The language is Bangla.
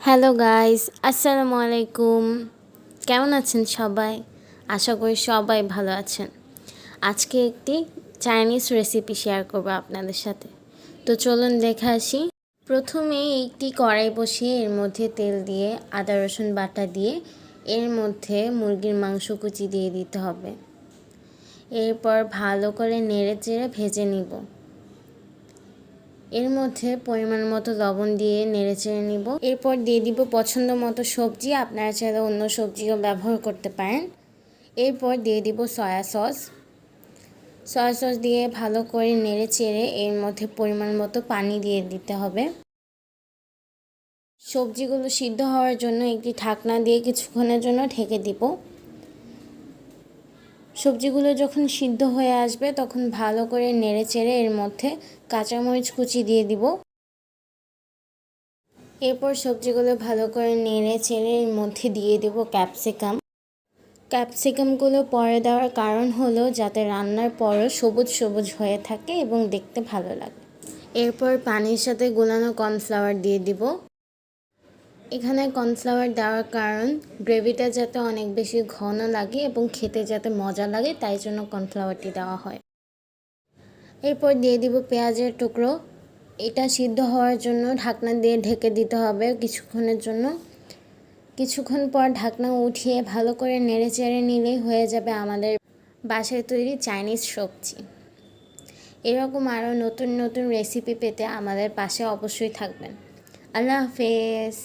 হ্যালো গাইস, আসসালামু আলাইকুম। কেমন আছেন সবাই? আশা করি সবাই ভালো আছেন। আজকে একটি চাইনিজ রেসিপি শেয়ার করব আপনাদের সাথে। তো চলুন দেখে আসি। প্রথমে একটি কড়াই বসিয়ে এর মধ্যে তেল দিয়ে আদা রসুন বাটা দিয়ে এর মধ্যে মুরগির মাংস কুচি দিয়ে দিতে হবে। এরপর ভালো করে নেড়ে চেড়ে ভেজে নিব। এর মধ্যে পরিমাণ মতো লবণ দিয়ে নেড়েচেড়ে নিব। এরপর দিয়ে দিব পছন্দ মতো সবজি, আপনারা চাইলে অন্য সবজিও ব্যবহার করতে পারেন। এরপর দিয়ে দিব সয়া সস দিয়ে ভালো করে নেড়েচেড়ে এর মধ্যে পরিমাণ মতো পানি দিয়ে দিতে হবে। সবজিগুলো সিদ্ধ হওয়ার জন্য একটি ঢাকনা দিয়ে কিছুক্ষণের জন্য ঢেকে দিব। সবজিগুলো যখন সিদ্ধ হয়ে আসবে তখন ভালো করে নেড়েচেড়ে এর মধ্যে কাঁচামরিচ কুচি দিয়ে দিব। এরপর সবজিগুলো ভালো করে নেড়ে চেড়ে এর মধ্যে দিয়ে দেব ক্যাপসিকামগুলো পরে দেওয়ার কারণ হলো যাতে রান্নার পরও সবুজ সবুজ হয়ে থাকে এবং দেখতে ভালো লাগে। এরপর পানির সাথে গোলানো কর্নফ্লাওয়ার দিয়ে দিব। এখানে কর্নফ্লাওয়ার দেওয়ার কারণ গ্রেভিটা যাতে অনেক বেশি ঘন লাগে এবং খেতে যাতে মজা লাগে, তাই জন্য কর্নফ্লাওয়ারটি দেওয়া হয়। এরপর দিয়ে দিব পেঁয়াজের টুকরো। এটা সিদ্ধ হওয়ার জন্য ঢাকনা দিয়ে ঢেকে দিতে হবে কিছুক্ষণের জন্য। কিছুক্ষণ পর ঢাকনা উঠিয়ে ভালো করে নেড়ে চেড়ে নিলেই হয়ে যাবে আমাদের বাসায় তৈরি চাইনিজ সবজি। এরকম আরও নতুন নতুন রেসিপি পেতে আমাদের পাশে অবশ্যই থাকবেন। আল্লাহ হাফেজ।